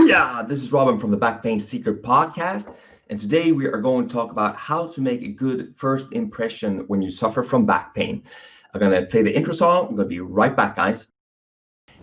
Booyah! This is Robin from the Back Pain Secret Podcast. And today we are going to talk about how to make a good first impression when you suffer from back pain. I'm going to play the intro song. I'm going to be right back, guys.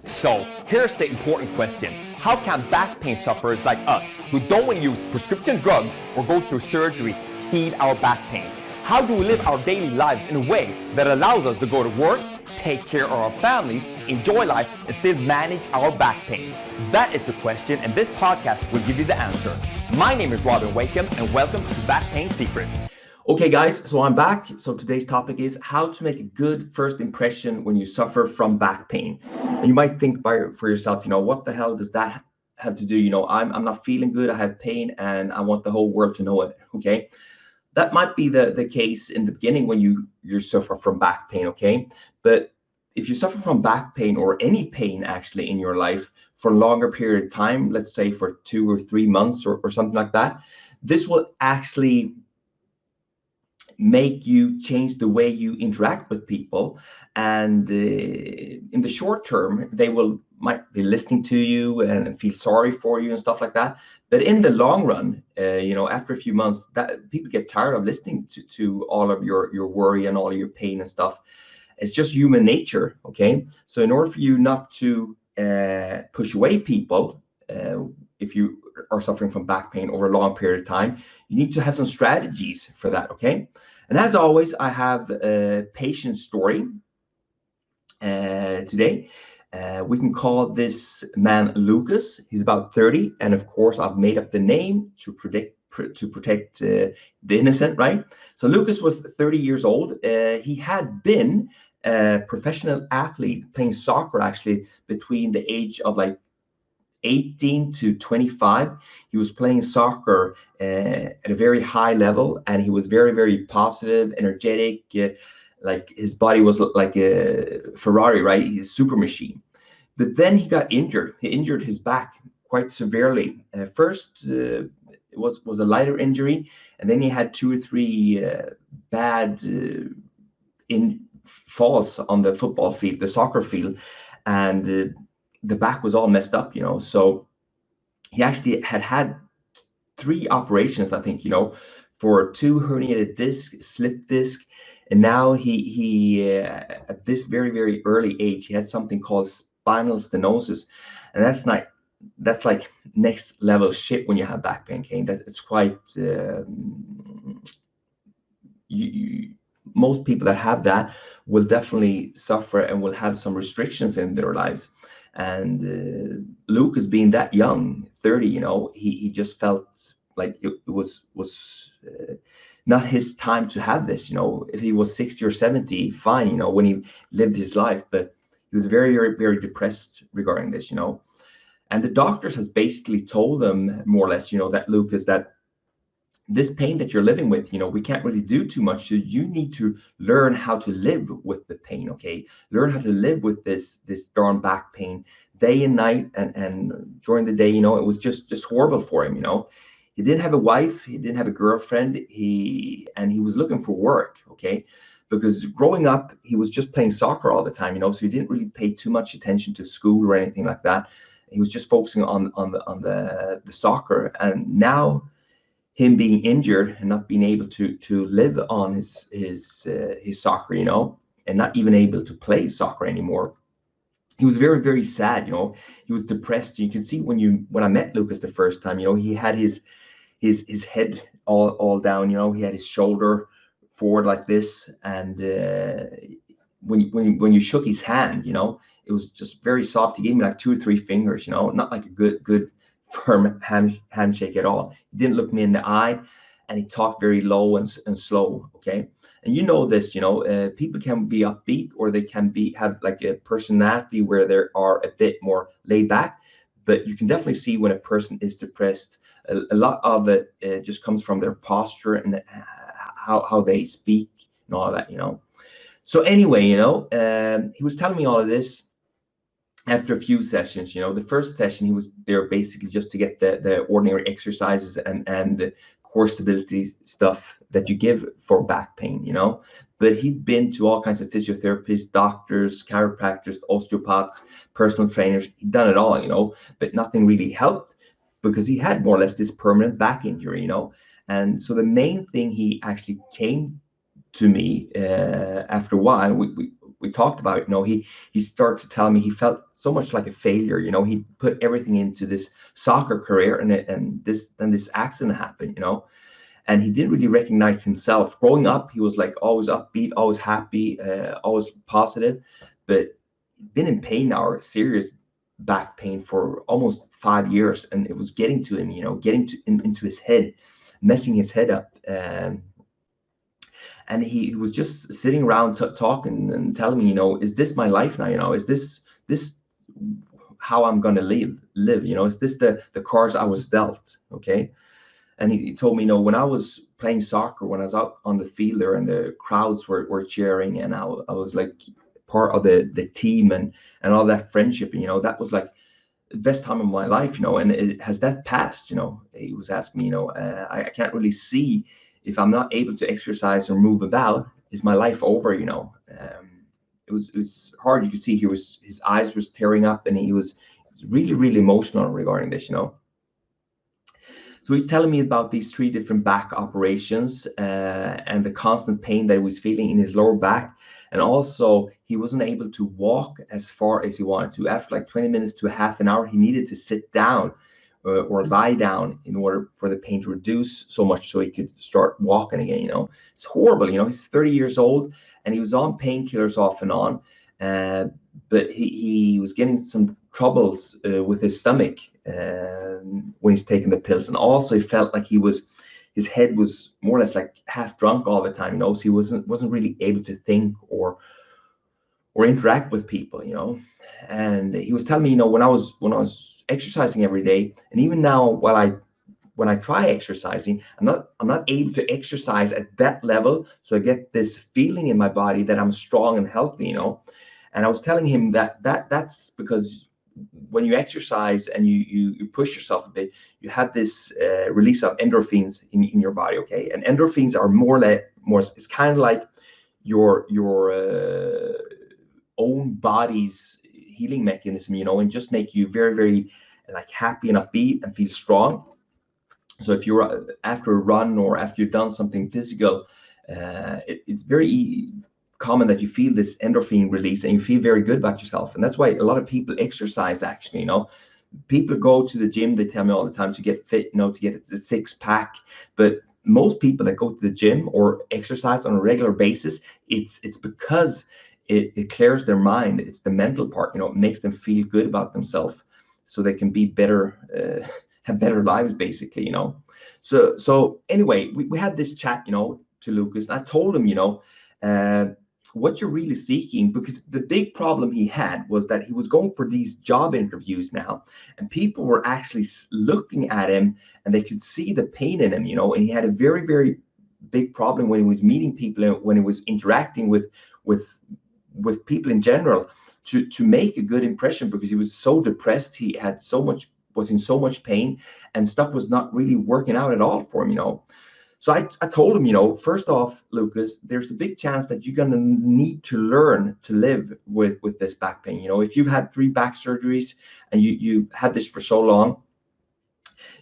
So here's the important question. How can back pain sufferers like us, who don't want to use prescription drugs or go through surgery, heal our back pain? How do we live our daily lives in a way that allows us to go to work, take care of our families, enjoy life, and still manage our back pain? That is the question, and this podcast will give you the answer. My name is Robin Wakeham, and welcome to Back Pain Secrets. Okay, guys, so I'm back. So today's topic is how to make a good first impression when you suffer from back pain. And you might think for yourself, what the hell does that have to do? I'm not feeling good, I have pain, and I want the whole world to know it, okay? That might be the case in the beginning when you suffer from back pain, okay? But if you suffer from back pain or any pain actually in your life for a longer period of time, let's say for 2 or 3 months or something like that, this will actually make you change the way you interact with people. And in the short term, they might be listening to you and feel sorry for you and stuff like that. But in the long run, after a few months, that people get tired of listening to all of your worry and all of your pain and stuff. It's just human nature, okay? So in order for you not to push away people, if you are suffering from back pain over a long period of time, you need to have some strategies for that, okay? And as always, I have a patient story today. We can call this man Lucas. He's about 30, and of course, I've made up the name to protect the innocent, right? So Lucas was 30 years old. He had been a professional athlete playing soccer actually between the age of like 18 to 25. He was playing soccer at a very high level, and he was very, very positive, energetic. Like his body was like a Ferrari, right? He's a super machine. But then he got injured. He injured his back quite severely. First, it was a lighter injury, and then he had 2 or 3 bad falls on the football field, the soccer field, and the back was all messed up, so he actually had 3 operations, I think, for 2 herniated discs, slip disc, and now he at this very, very early age, he had something called spinal stenosis, and that's like next level shit when you have back pain, okay? That it's quite most people that have that will definitely suffer and will have some restrictions in their lives. And Lucas, being that young, 30, he just felt like it was not his time to have this. If he was 60 or 70, fine, when he lived his life. But he was very, very, very depressed regarding this, And the doctors has basically told him more or less, that Lucas, that this pain that you're living with, we can't really do too much. So you need to learn how to live with the pain, okay? Learn how to live with this darn back pain day and night, and during the day, it was just horrible for him, He didn't have a wife, he didn't have a girlfriend, he was looking for work, okay? Because growing up, he was just playing soccer all the time, so he didn't really pay too much attention to school or anything like that. He was just focusing on the soccer, and now him being injured and not being able to live on his soccer, and not even able to play soccer anymore. He was very, very sad, He was depressed. You can see when I met Lucas the first time, he had his head all down, he had his shoulder forward like this, and when you shook his hand, it was just very soft. He gave me like 2 or 3 fingers, not like a good firm handshake at all. He didn't look me in the eye, and he talked very low and slow, okay? And this, people can be upbeat, or they can have like a personality where they are a bit more laid back, but you can definitely see when a person is depressed. A lot of it just comes from their posture and how they speak and all of that, So anyway, he was telling me all of this after a few sessions. The first session, he was there basically just to get the ordinary exercises and core stability stuff that you give for back pain, But he'd been to all kinds of physiotherapists, doctors, chiropractors, osteopaths, personal trainers. He'd done it all, but nothing really helped. because he had more or less this permanent back injury, And so the main thing he actually came to me after a while, we talked about it. He started to tell me he felt so much like a failure. He put everything into this soccer career, and this accident happened. And he didn't really recognize himself. Growing up, he was like always upbeat, always happy, always positive, but been in pain now, or serious back pain for almost 5 years, and it was getting to him, getting into his head, messing his head up. And he was just sitting around talking and telling me, is this my life now? Is this how I'm gonna live? Is this the cards I was dealt? Okay. And he told me, when I was playing soccer, when I was out on the field there and the crowds were cheering, and I was like part of the team, and all that friendship, that was like the best time of my life, and has that passed? He was asking me, I can't really see, if I'm not able to exercise or move about, is my life over? It was hard. You could see his eyes was tearing up, and he was really, really emotional regarding this. So he's telling me about these 3 different back operations, and the constant pain that he was feeling in his lower back. And also, he wasn't able to walk as far as he wanted to. After like 20 minutes to a half an hour, he needed to sit down or lie down in order for the pain to reduce so much so he could start walking again. It's horrible. He's 30 years old, and he was on painkillers off and on. Uh, but he was getting some troubles with his stomach when he's taking the pills, and also he felt like his head was more or less like half drunk all the time, so he wasn't really able to think or interact with people, And he was telling me, when I was exercising every day, and even now, when I try exercising, I'm not able to exercise at that level, so I get this feeling in my body that I'm strong and healthy, And I was telling him that's because when you exercise and you push yourself a bit, you have this release of endorphins in your body, okay? And endorphins are more. It's kind of like your own body's healing mechanism, and just make you very, very like happy and upbeat and feel strong. So if you're after a run or after you've done something physical, it's very common that you feel this endorphin release and you feel very good about yourself. And that's why a lot of people exercise, actually. People go to the gym, they tell me all the time, to get fit, to get a six pack. But most people that go to the gym or exercise on a regular basis, it's because it clears their mind. It's the mental part, it makes them feel good about themselves, so they can be better, have better lives, basically. So anyway, we had this chat, to Lucas, and I told him, uh, what you're really seeking, because the big problem he had was that he was going for these job interviews now, and people were actually looking at him, and they could see the pain in him, and he had a very, very big problem when he was meeting people and when he was interacting with people in general, to make a good impression, because he was so depressed. He had was in so much pain, and stuff was not really working out at all for him. So I told him, first off, Lucas, there's a big chance that you're going to need to learn to live with this back pain. If you've had 3 back surgeries and you had this for so long,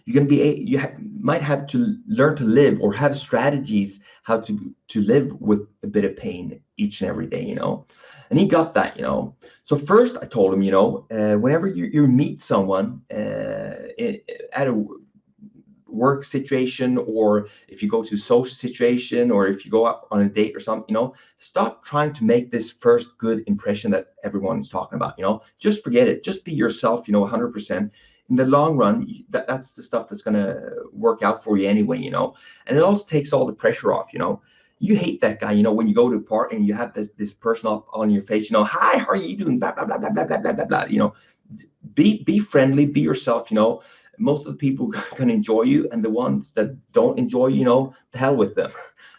you're going to be might have to learn to live, or have strategies how to live with a bit of pain each and every day. And he got that. So first I told him, whenever you meet someone at a work situation, or if you go to a social situation, or if you go out on a date or something, stop trying to make this first good impression that everyone's talking about. Just forget it. Just be yourself, 100%. In the long run, that's the stuff that's going to work out for you anyway. And it also takes all the pressure off. You hate that guy, when you go to a party and you have this person up on your face, hi, how are you doing, blah blah blah blah blah blah blah blah blah. Be friendly, be yourself. Most of the people can enjoy you, and the ones that don't enjoy you, the hell with them.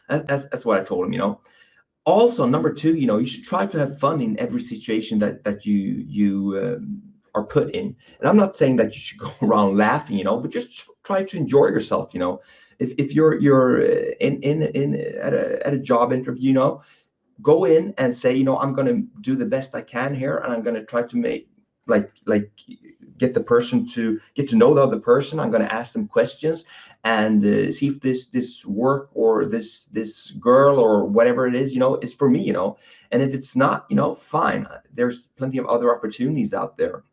That's what I told him. Also, number 2, you should try to have fun in every situation that you are put in. And I'm not saying that you should go around laughing, but just try to enjoy yourself. If you're in at a job interview, go in and say, I'm going to do the best I can here, and I'm going to try to like get the person to get to know the other person. I'm going to ask them questions and see if this work or this girl or whatever it is, is for me, and if it's not, fine. There's plenty of other opportunities out there.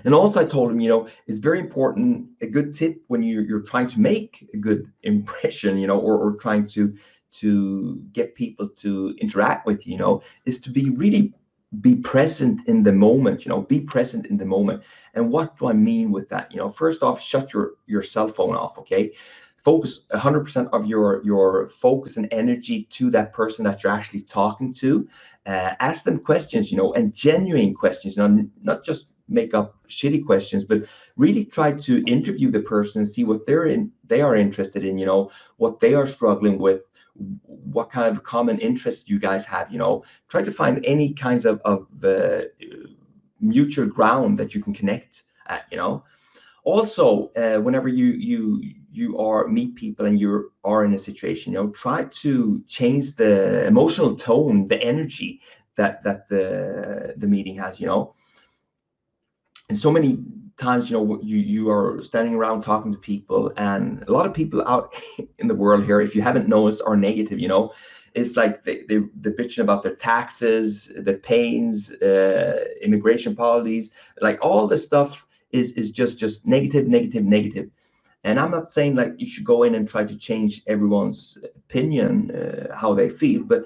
And also I told him, it's very important, a good tip when you're trying to make a good impression, or trying to get people to interact with you, is to be really be present in the moment, be present in the moment. And what do I mean with that? First off, shut your cell phone off, okay? Focus 100% of your focus and energy to that person that you're actually talking to. Ask them questions, and genuine questions, not just make up shitty questions, but really try to interview the person and see what they are interested in, what they are struggling with, what kind of common interests you guys have, try to find any kinds of mutual ground that you can connect at, Also, whenever you are meet people and you are in a situation, try to change the emotional tone, the energy that the meeting has, and so many times, you are standing around talking to people, and a lot of people out in the world here, if you haven't noticed, are negative. It's like they're bitching about their taxes, the pains, immigration policies, like all this stuff is just negative, negative, negative. And I'm not saying like you should go in and try to change everyone's opinion, how they feel, but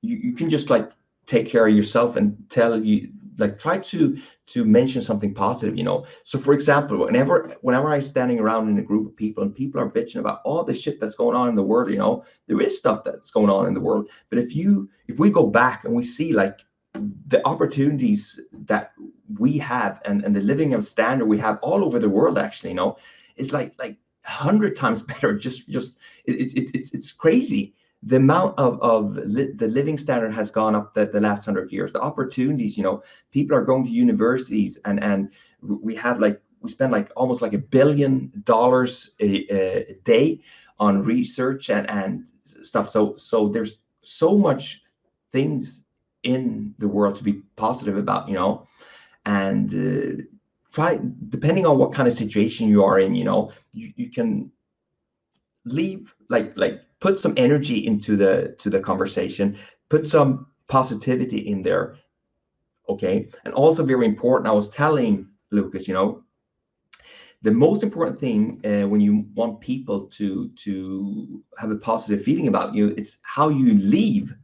you can just like take care of yourself and try to mention something positive. So for example, whenever I'm standing around in a group of people and people are bitching about all the shit that's going on in the world, there is stuff that's going on in the world. But if we go back and we see like the opportunities that we have, and the living of standard we have all over the world, actually, it's like 100 times better. It's crazy. The amount of the living standard has gone up the last 100 years. The opportunities, people are going to universities, and we spend like almost like $1 billion a day on research and stuff. So there's so much things in the world to be positive about, and try, depending on what kind of situation you are in, you can leave, like put some energy into the conversation, put some positivity in there, okay? And also very important, I was telling Lucas, the most important thing, when you want people to have a positive feeling about you, it's how you leave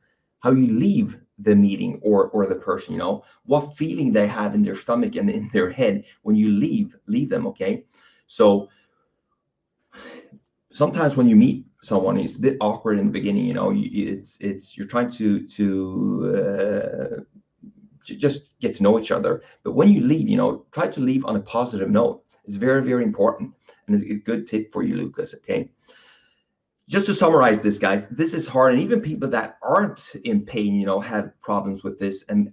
the meeting or the person, what feeling they have in their stomach and in their head when you leave them, okay? So sometimes when you meet someone, it's a bit awkward in the beginning, you're trying to just get to know each other. But when you leave, try to leave on a positive note. It's very, very important, and a good tip for you, Lucas, okay? Just to summarize this, guys, this is hard, and even people that aren't in pain, have problems with this. And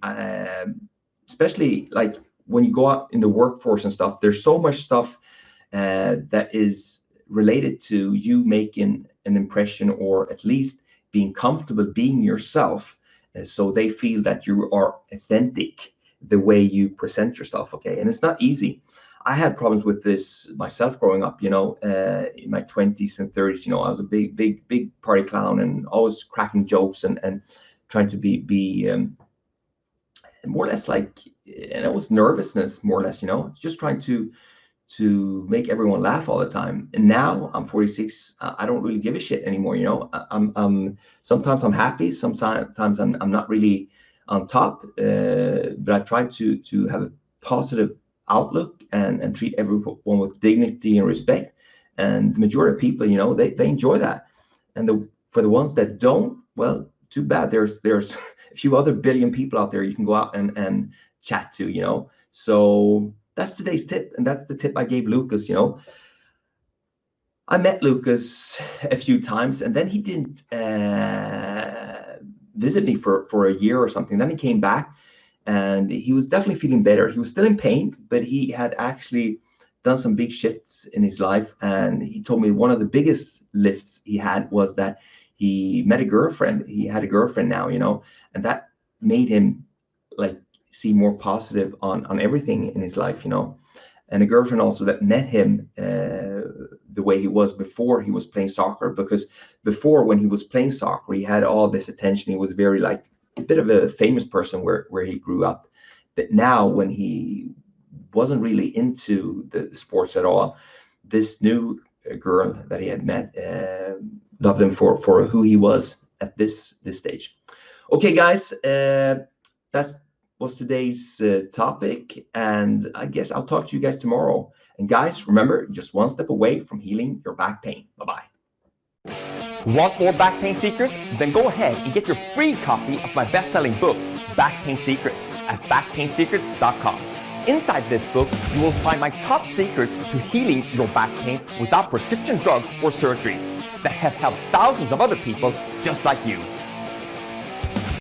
especially like when you go out in the workforce and stuff, there's so much stuff that is related to you making an impression, or at least being comfortable being yourself, so they feel that you are authentic the way you present yourself, okay? And it's not easy. I had problems with this myself growing up, in my 20s and 30s. I was a big party clown and always cracking jokes and trying to be more or less like, and it was nervousness, more or less, just trying to make everyone laugh all the time. And now I'm 46. I don't really give a shit anymore. I'm sometimes I'm happy, sometimes I'm not really on top, but I try to have a positive outlook and treat everyone with dignity and respect. And the majority of people, they enjoy that. And for the ones that don't, well, too bad. There's a few other billion people out there you can go out and chat to. So that's today's tip, and that's the tip I gave Lucas. I met Lucas a few times, and then he didn't visit me for a year or something. Then he came back, and he was definitely feeling better. He was still in pain, but he had actually done some big shifts in his life. And he told me one of the biggest lifts he had was that he met a girlfriend. He had a girlfriend now, and that made him like see more positive on everything in his life, you know. And a girlfriend also that met him the way he was before he was playing soccer, because before, when he was playing soccer, he had all this attention. He was very like a bit of a famous person where he grew up. But now, when he wasn't really into the sports at all, this new girl that he had met loved him for who he was at this stage. Okay, guys, that was today's topic, and I guess I'll talk to you guys tomorrow. And guys, remember, just one step away from healing your back pain. Bye-bye. Want more back pain secrets? Then go ahead and get your free copy of my best-selling book, Back Pain Secrets, at backpainsecrets.com. Inside this book, you will find my top secrets to healing your back pain without prescription drugs or surgery that have helped thousands of other people just like you.